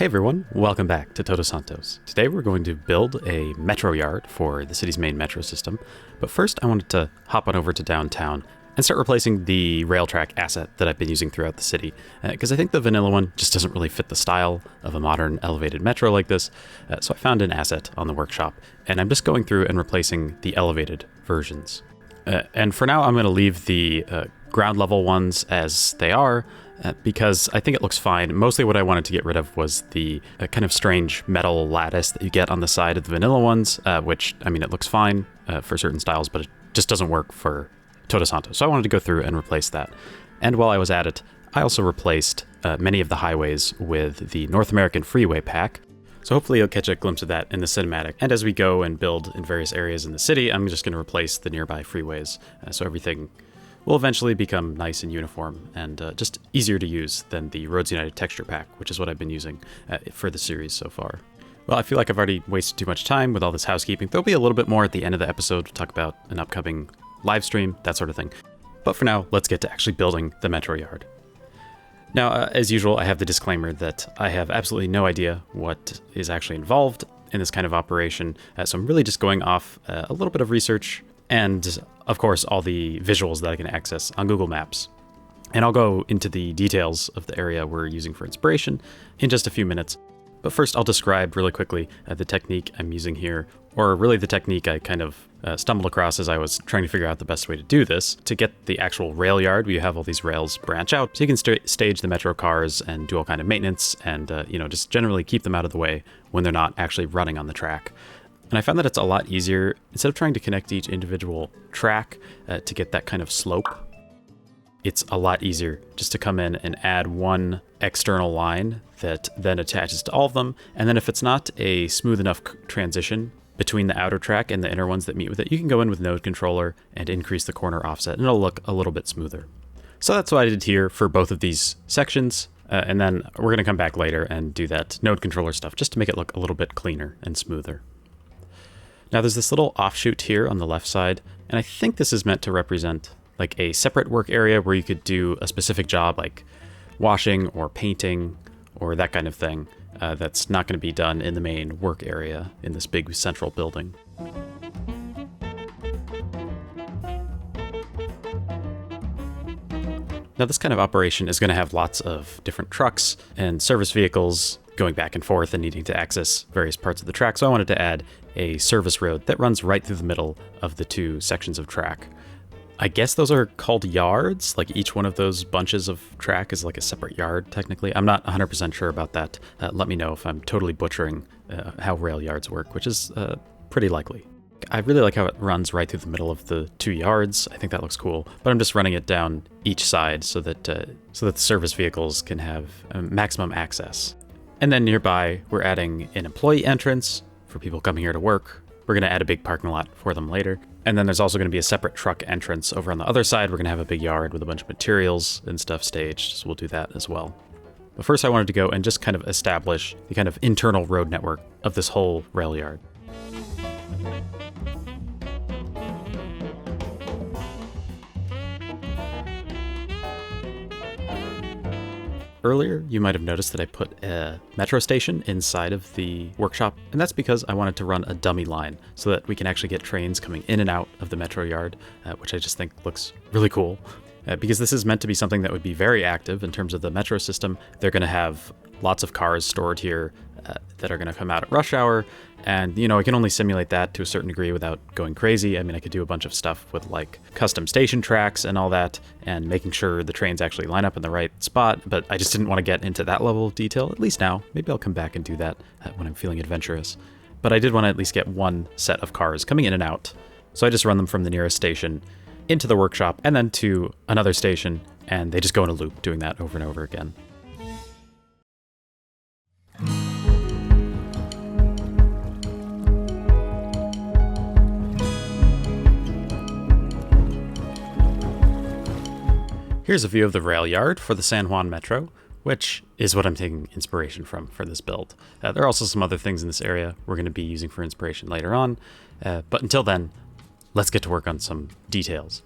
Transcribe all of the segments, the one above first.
Hey everyone, welcome back to Todos Santos. Today we're going to build a metro yard for the city's main metro system, but first I wanted to hop on over to downtown and start replacing the rail track asset that I've been using throughout the city, because I think the vanilla one just doesn't really fit the style of a modern elevated metro like this, so I found an asset on the workshop, and I'm just going through and replacing the elevated versions. And for now I'm going to leave the ground level ones as they are, because I think it looks fine. Mostly what I wanted to get rid of was the kind of strange metal lattice that you get on the side of the vanilla ones, which, I mean, it looks fine for certain styles, but it just doesn't work for Todos Santos. So I wanted to go through and replace that. And while I was at it, I also replaced many of the highways with the North American Freeway pack. So hopefully you'll catch a glimpse of that in the cinematic. And as we go and build in various areas in the city, I'm just going to replace the nearby freeways. So everything will eventually become nice and uniform and just easier to use than the Roads United texture pack, which is what I've been using for the series so far. Well, I feel like I've already wasted too much time with all this housekeeping. There'll be a little bit more at the end of the episode to talk about an upcoming live stream, that sort of thing. But for now, let's get to actually building the metro yard. Now, as usual, I have the disclaimer that I have absolutely no idea what is actually involved in this kind of operation, so I'm really just going off a little bit of research and, of course, all the visuals that I can access on Google Maps. And I'll go into the details of the area we're using for inspiration in just a few minutes. But first, I'll describe really quickly the technique I'm using here, or really the technique I kind of stumbled across as I was trying to figure out the best way to do this. To get the actual rail yard, where you have all these rails branch out, so you can stage the metro cars and do all kind of maintenance and, just generally keep them out of the way when they're not actually running on the track. And I found that it's a lot easier, instead of trying to connect each individual track to get that kind of slope, it's a lot easier just to come in and add one external line that then attaches to all of them. And then if it's not a smooth enough transition between the outer track and the inner ones that meet with it, you can go in with Node Controller and increase the corner offset, and it'll look a little bit smoother. So that's what I did here for both of these sections. And then we're going to come back later and do that Node Controller stuff just to make it look a little bit cleaner and smoother. Now there's this little offshoot here on the left side, and I think this is meant to represent like a separate work area where you could do a specific job like washing or painting or that kind of thing that's not going to be done in the main work area in this big central building. Now this kind of operation is going to have lots of different trucks and service vehicles going back and forth and needing to access various parts of the track, so I wanted to add a service road that runs right through the middle of the two sections of track. I guess those are called yards, like each one of those bunches of track is like a separate yard technically. I'm not 100% sure about that. Let me know if I'm totally butchering how rail yards work, which is pretty likely. I really like how it runs right through the middle of the 2 yards. I think that looks cool, but I'm just running it down each side so that the service vehicles can have maximum access. And then nearby, we're adding an employee entrance for people coming here to work. We're going to add a big parking lot for them later. And then there's also going to be a separate truck entrance over on the other side. We're going to have a big yard with a bunch of materials and stuff staged, so we'll do that as well. But first I wanted to go and just kind of establish the kind of internal road network of this whole rail yard. Earlier, you might have noticed that I put a metro station inside of the workshop, and that's because I wanted to run a dummy line so that we can actually get trains coming in and out of the metro yard, which I just think looks really cool. Because this is meant to be something that would be very active in terms of the metro system. They're going to have lots of cars stored here that are going to come out at rush hour, and I can only simulate that to a certain degree without going crazy. I mean, I could do a bunch of stuff with like custom station tracks and all that, and making sure the trains actually line up in the right spot, but I just didn't want to get into that level of detail, at least now. Maybe I'll come back and do that when I'm feeling adventurous. But I did want to at least get one set of cars coming in and out, so I just run them from the nearest station into the workshop and then to another station, and they just go in a loop doing that over and over again. Here's a view of the rail yard for the San Juan Metro, which is what I'm taking inspiration from for this build. There are also some other things in this area we're going to be using for inspiration later on, but until then, let's get to work on some details.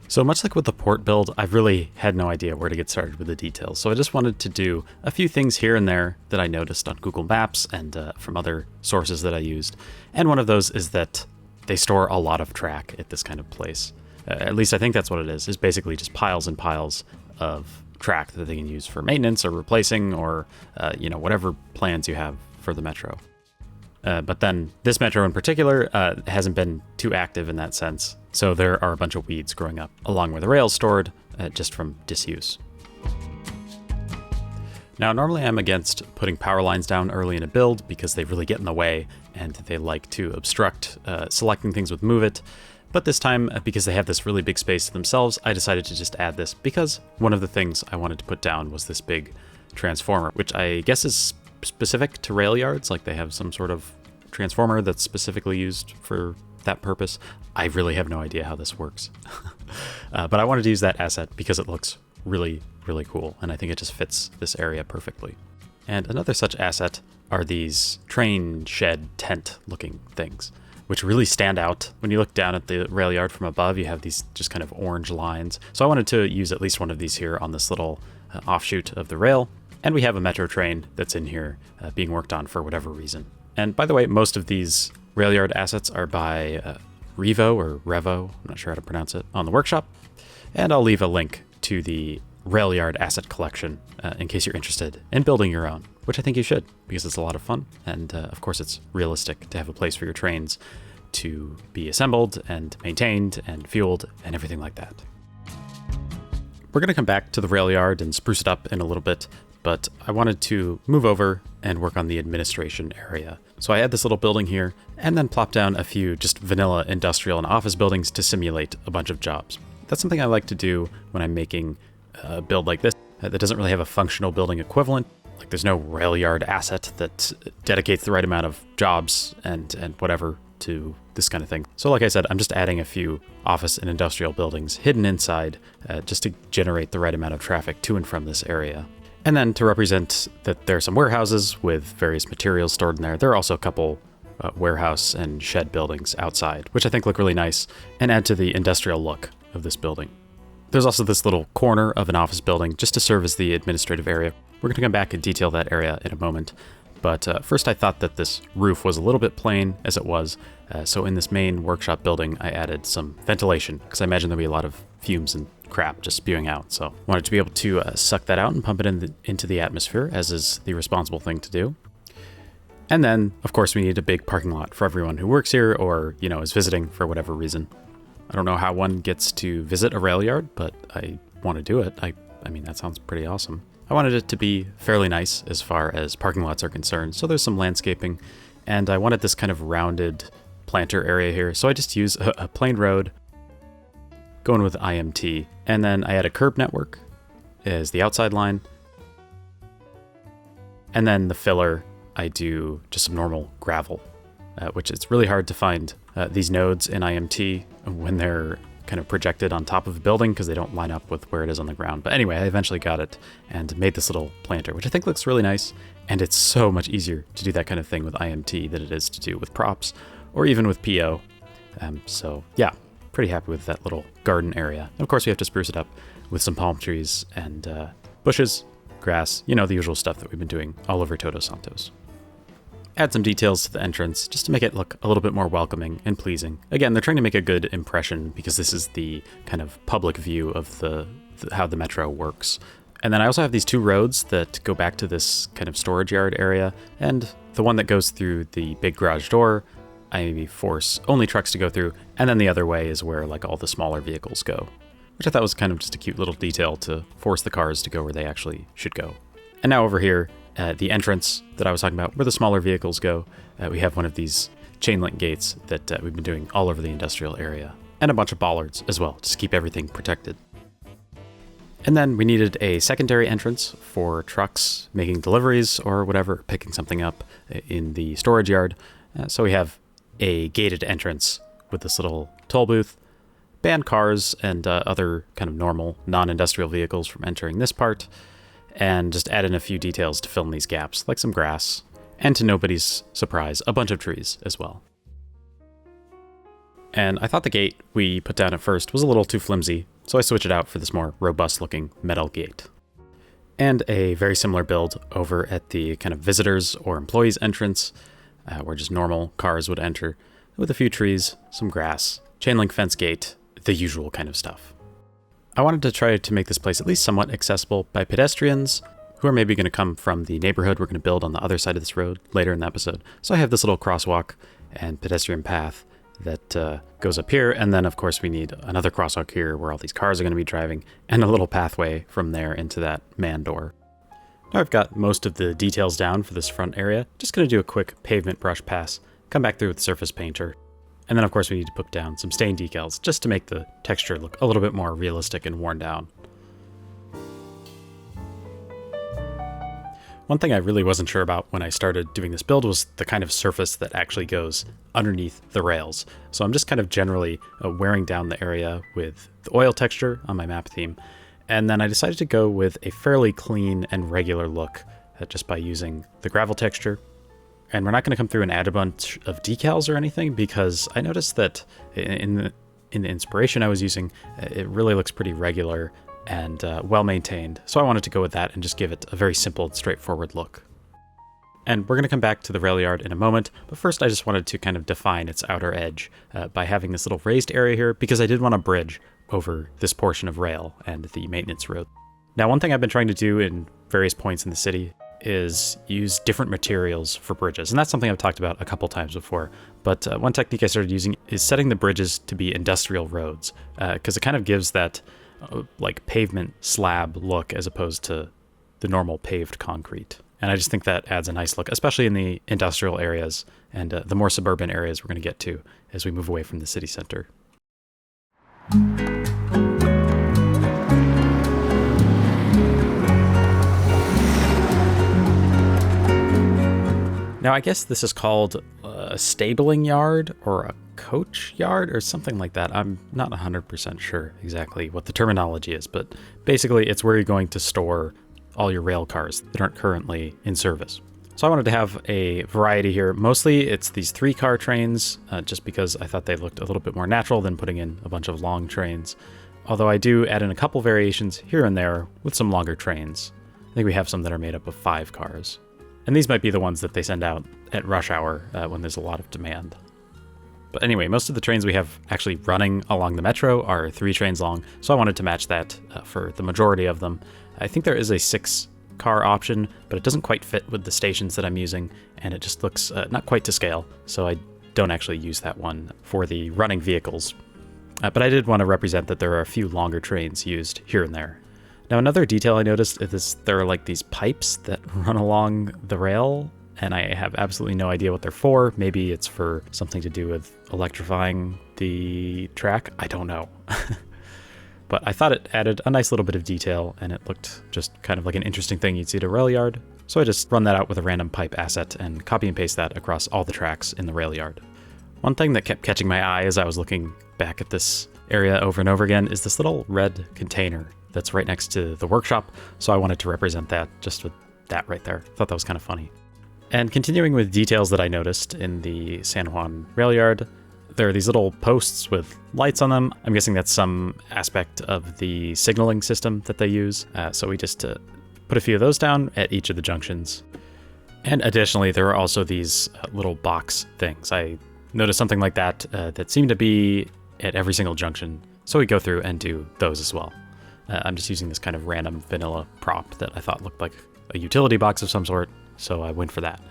So much like with the port build, I've really had no idea where to get started with the details. So I just wanted to do a few things here and there that I noticed on Google Maps and from other sources that I used. And one of those is that they store a lot of track at this kind of place. At least I think that's what it is basically just piles and piles of track that they can use for maintenance or replacing or, whatever plans you have for the metro. But then this metro in particular hasn't been too active in that sense. So there are a bunch of weeds growing up along where the rail's stored just from disuse. Now, normally I'm against putting power lines down early in a build because they really get in the way and they like to obstruct selecting things with Move It. But this time, because they have this really big space to themselves, I decided to just add this because one of the things I wanted to put down was this big transformer, which I guess is specific to rail yards, like they have some sort of transformer that's specifically used for that purpose. I really have no idea how this works. But I wanted to use that asset because it looks really, really cool, and I think it just fits this area perfectly. And another such asset are these train shed tent looking things, which really stand out. When you look down at the rail yard from above, you have these just kind of orange lines. So I wanted to use at least one of these here on this little offshoot of the rail. And we have a metro train that's in here being worked on for whatever reason. And by the way, most of these Railyard assets are by Revo or Revo, I'm not sure how to pronounce it, on the workshop. And I'll leave a link to the Railyard asset collection in case you're interested in building your own, which I think you should because it's a lot of fun. And of course, it's realistic to have a place for your trains to be assembled and maintained and fueled and everything like that. We're going to come back to the Railyard and spruce it up in a little bit, but I wanted to move over and work on the administration area. So I had this little building here and then plop down a few just vanilla industrial and office buildings to simulate a bunch of jobs. That's something I like to do when I'm making a build like this that doesn't really have a functional building equivalent. Like there's no Railyard asset that dedicates the right amount of jobs and whatever to this kind of thing. So like I said, I'm just adding a few office and industrial buildings hidden inside just to generate the right amount of traffic to and from this area. And then to represent that there are some warehouses with various materials stored in there, there are also a couple warehouse and shed buildings outside, which I think look really nice and add to the industrial look of this building. There's also this little corner of an office building just to serve as the administrative area. We're going to come back and detail that area in a moment. But first I thought that this roof was a little bit plain as it was. So in this main workshop building, I added some ventilation because I imagine there'll be a lot of fumes and crap just spewing out. So I wanted to be able to suck that out and pump it into the atmosphere, as is the responsible thing to do. And then, of course, we need a big parking lot for everyone who works here or, is visiting for whatever reason. I don't know how one gets to visit a rail yard, but I want to do it. I mean, that sounds pretty awesome. I wanted it to be fairly nice as far as parking lots are concerned. So there's some landscaping, and I wanted this kind of rounded planter area here. So I just use a plain road, going with IMT, and then I add a curb network as the outside line. And then the filler, I do just some normal gravel, which it's really hard to find these nodes in IMT when they're kind of projected on top of a building because they don't line up with where it is on the ground. But anyway, I eventually got it and made this little planter, which I think looks really nice. And it's so much easier to do that kind of thing with IMT than it is to do with props or even with PO. So yeah, pretty happy with that little garden area. And of course, we have to spruce it up with some palm trees and bushes, grass, the usual stuff that we've been doing all over Todos Santos. Add some details to the entrance just to make it look a little bit more welcoming and pleasing. Again, they're trying to make a good impression because this is the kind of public view of how the metro works. And then I also have these two roads that go back to this kind of storage yard area, and the one that goes through the big garage door, I force only trucks to go through, and then the other way is where like all the smaller vehicles go, which I thought was kind of just a cute little detail to force the cars to go where they actually should go. And now over here, the entrance that I was talking about, where the smaller vehicles go, we have one of these chain link gates that we've been doing all over the industrial area, and a bunch of bollards as well, just to keep everything protected. And then we needed a secondary entrance for trucks making deliveries or whatever, picking something up in the storage yard. So we have a gated entrance with this little toll booth, ban cars and other kind of normal non-industrial vehicles from entering this part, and just add in a few details to fill in these gaps, like some grass, and to nobody's surprise, a bunch of trees as well. And I thought the gate we put down at first was a little too flimsy, so I switched it out for this more robust looking metal gate. And a very similar build over at the kind of visitors or employees entrance, where just normal cars would enter, with a few trees, some grass, chain link fence gate, the usual kind of stuff. I wanted to try to make this place at least somewhat accessible by pedestrians who are maybe going to come from the neighborhood we're going to build on the other side of this road later in the episode. So I have this little crosswalk and pedestrian path that goes up here, and then of course we need another crosswalk here where all these cars are going to be driving, and a little pathway from there into that man door. Now I've got most of the details down for this front area. Just going to do a quick pavement brush pass, come back through with surface painter, and then of course we need to put down some stain decals just to make the texture look a little bit more realistic and worn down. One thing I really wasn't sure about when I started doing this build was the kind of surface that actually goes underneath the rails. So I'm just kind of generally wearing down the area with the oil texture on my map theme. And then I decided to go with a fairly clean and regular look just by using the gravel texture. And we're not going to come through and add a bunch of decals or anything, because I noticed that in the inspiration I was using, it really looks pretty regular and well maintained, so I wanted to go with that and just give it a very simple and straightforward look. And we're going to come back to the Railyard in a moment, but first I just wanted to kind of define its outer edge by having this little raised area here, because I did want a bridge over this portion of rail and the maintenance road. Now, one thing I've been trying to do in various points in the city is use different materials for bridges, and that's something I've talked about a couple times before. But one technique I started using is setting the bridges to be industrial roads, because it kind of gives that like pavement slab look as opposed to the normal paved concrete. And I just think that adds a nice look, especially in the industrial areas and the more suburban areas we're going to get to as we move away from the city center. Now, I guess this is called a stabling yard or a coach yard or something like that. I'm not 100% sure exactly what the terminology is, but basically it's where you're going to store all your rail cars that aren't currently in service. So I wanted to have a variety here. Mostly it's these 3-car trains, just because I thought they looked a little bit more natural than putting in a bunch of long trains. Although I do add in a couple variations here and there with some longer trains. I think we have some that are made up of 5 cars. And these might be the ones that they send out at rush hour when there's a lot of demand. But anyway, most of the trains we have actually running along the metro are 3 trains long, so I wanted to match that for the majority of them. I think there is a 6-car option, but it doesn't quite fit with the stations that I'm using, and it just looks not quite to scale, so I don't actually use that one for the running vehicles. But I did want to represent that there are a few longer trains used here and there. Now, another detail I noticed is there are like these pipes that run along the rail, and I have absolutely no idea what they're for. Maybe it's for something to do with electrifying the track. I don't know. But I thought it added a nice little bit of detail, and it looked just kind of like an interesting thing you'd see at a rail yard. So I just run that out with a random pipe asset and copy and paste that across all the tracks in the rail yard. One thing that kept catching my eye as I was looking back at this area over and over again is this little red container that's right next to the workshop. So I wanted to represent that just with that right there. Thought that was kind of funny. And continuing with details that I noticed in the San Juan Railyard, there are these little posts with lights on them. I'm guessing that's some aspect of the signaling system that they use. So we just put a few of those down at each of the junctions. And additionally, there are also these little box things. I noticed something like that that seemed to be at every single junction. So we go through and do those as well. I'm just using this kind of random vanilla prop that I thought looked like a utility box of some sort, so I went for that.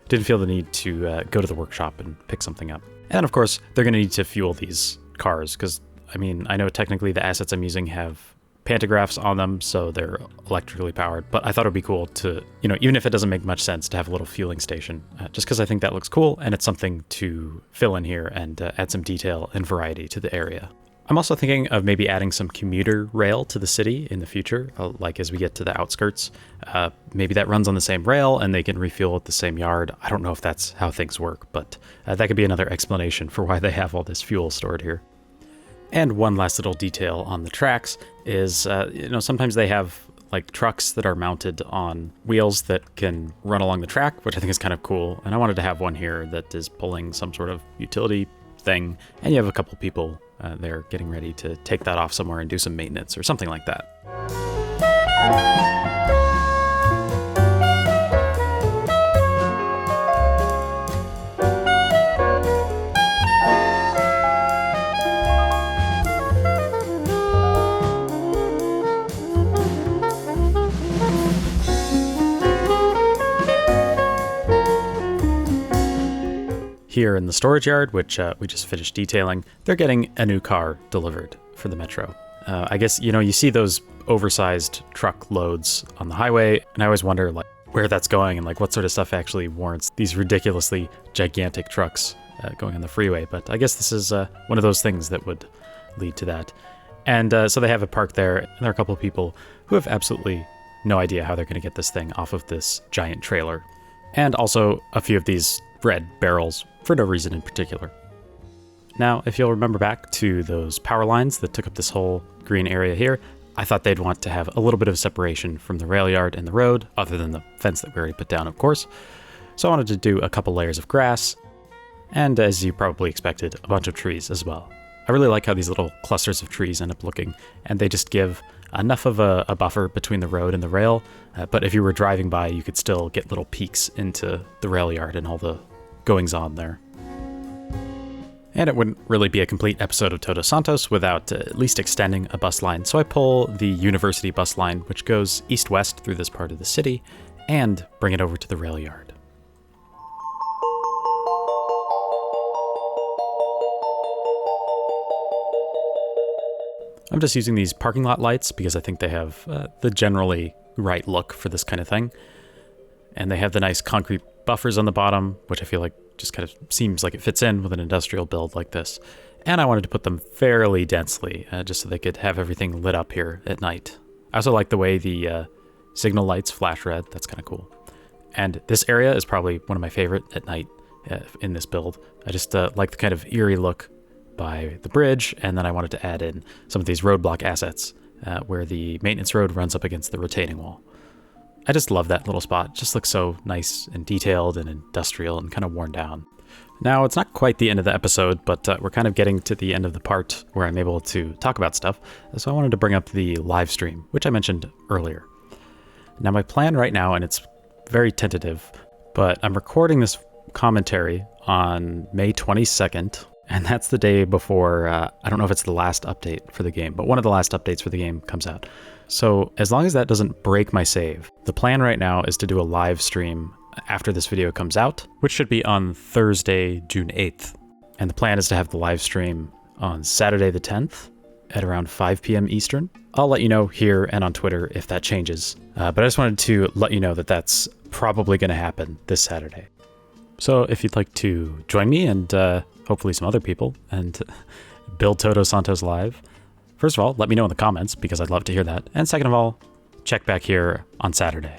Didn't feel the need to go to the workshop and pick something up. And of course, they're going to need to fuel these cars, because, I mean, I know technically the assets I'm using have pantographs on them, so they're electrically powered, but I thought it would be cool to, even if it doesn't make much sense, to have a little fueling station, just because I think that looks cool, and it's something to fill in here and add some detail and variety to the area. I'm also thinking of maybe adding some commuter rail to the city in the future, like as we get to the outskirts. Maybe that runs on the same rail and they can refuel at the same yard. I don't know if that's how things work, but that could be another explanation for why they have all this fuel stored here. And one last little detail on the tracks is, sometimes they have like trucks that are mounted on wheels that can run along the track, which I think is kind of cool. And I wanted to have one here that is pulling some sort of utility thing, and you have a couple people there getting ready to take that off somewhere and do some maintenance or something like that. Here in the storage yard, which we just finished detailing, they're getting a new car delivered for the Metro. I guess, you see those oversized truck loads on the highway, and I always wonder like where that's going and like what sort of stuff actually warrants these ridiculously gigantic trucks going on the freeway. But I guess this is one of those things that would lead to that. And so they have it parked there, and there are a couple of people who have absolutely no idea how they're going to get this thing off of this giant trailer. And also a few of these red barrels for no reason in particular. Now, if you'll remember back to those power lines that took up this whole green area here, I thought they'd want to have a little bit of separation from the rail yard and the road, other than the fence that we already put down, of course. So I wanted to do a couple layers of grass, and as you probably expected, a bunch of trees as well. I really like how these little clusters of trees end up looking, and they just give enough of a buffer between the road and the rail, but if you were driving by, you could still get little peeks into the rail yard and all the goings on there. And it wouldn't really be a complete episode of Todos Santos without at least extending a bus line. So I pull the University bus line, which goes east-west through this part of the city, and bring it over to the rail yard. I'm just using these parking lot lights because I think they have the generally right look for this kind of thing. And they have the nice concrete buffers on the bottom, which I feel like just kind of seems like it fits in with an industrial build like this. And I wanted to put them fairly densely, just so they could have everything lit up here at night. I also like the way the signal lights flash red. That's kind of cool. And this area is probably one of my favorite at night in this build. I just like the kind of eerie look by the bridge, and then I wanted to add in some of these roadblock assets where the maintenance road runs up against the retaining wall. I just love that little spot. It just looks so nice and detailed and industrial and kind of worn down. Now, it's not quite the end of the episode, but we're kind of getting to the end of the part where I'm able to talk about stuff, so I wanted to bring up the live stream, which I mentioned earlier. Now, my plan right now, and it's very tentative, but I'm recording this commentary on May 22nd, and that's the day before, I don't know if it's the last update for the game, but one of the last updates for the game comes out. So as long as that doesn't break my save, the plan right now is to do a live stream after this video comes out, which should be on Thursday, June 8th. And the plan is to have the live stream on Saturday the 10th at around 5 p.m. Eastern. I'll let you know here and on Twitter if that changes, but I just wanted to let you know that that's probably going to happen this Saturday. So if you'd like to join me and hopefully some other people and build Todos Santos live, first of all, let me know in the comments because I'd love to hear that. And second of all, check back here on Saturday.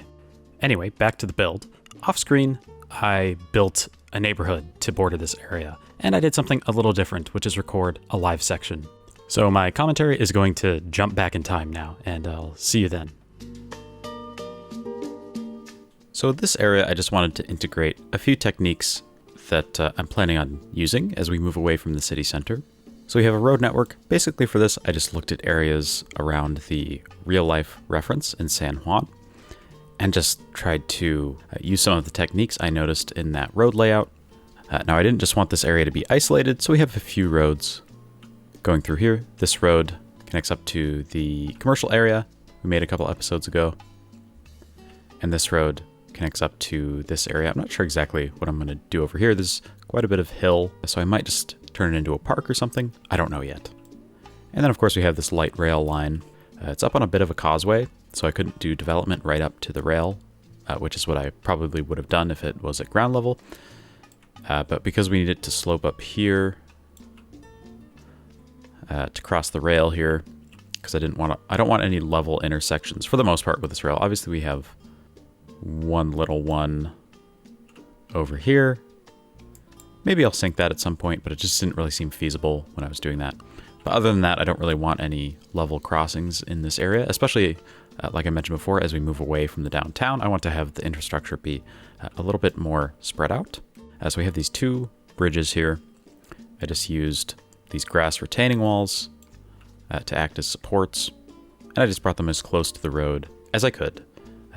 Anyway, back to the build. Off screen, I built a neighborhood to border this area, and I did something a little different, which is record a live section. So my commentary is going to jump back in time now, and I'll see you then. So this area, I just wanted to integrate a few techniques that I'm planning on using as we move away from the city center. So we have a road network. Basically for this, I just looked at areas around the real-life reference in San Juan and just tried to use some of the techniques I noticed in that road layout. Now, I didn't just want this area to be isolated, so we have a few roads going through here. This road connects up to the commercial area we made a couple episodes ago. And this road connects up to this area. I'm not sure exactly what I'm going to do over here. There's quite a bit of hill, so I might just turn it into a park or something. I don't know yet. And then, of course, we have this light rail line. It's up on a bit of a causeway, so I couldn't do development right up to the rail, which is what I probably would have done if it was at ground level. But because we need it to slope up here to cross the rail here, because I don't want any level intersections for the most part with this rail. Obviously, we have one little one over here. Maybe I'll sink that at some point, but it just didn't really seem feasible when I was doing that. But other than that, I don't really want any level crossings in this area, especially, like I mentioned before, as we move away from the downtown. I want to have the infrastructure be a little bit more spread out. So we have these two bridges here. I just used these grass retaining walls to act as supports, and I just brought them as close to the road as I could,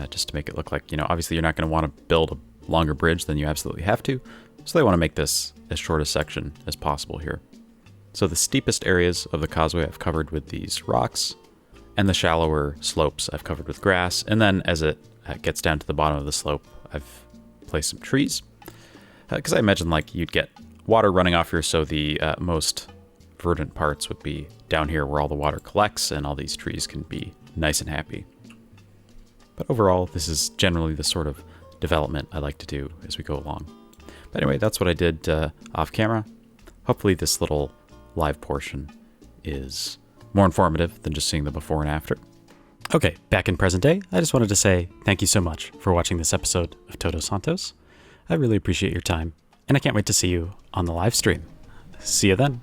just to make it look like, obviously you're not going to want to build a longer bridge than you absolutely have to, so they want to make this as short a section as possible here. So the steepest areas of the causeway I've covered with these rocks, and the shallower slopes I've covered with grass, and then as it gets down to the bottom of the slope, I've placed some trees, because I imagine like you'd get water running off here, so the most verdant parts would be down here where all the water collects and all these trees can be nice and happy. But overall, this is generally the sort of development I like to do as we go along. But anyway, that's what I did off camera. Hopefully this little live portion is more informative than just seeing the before and after. Okay, back in present day, I just wanted to say thank you so much for watching this episode of Todos Santos. I really appreciate your time, and I can't wait to see you on the live stream. See you then.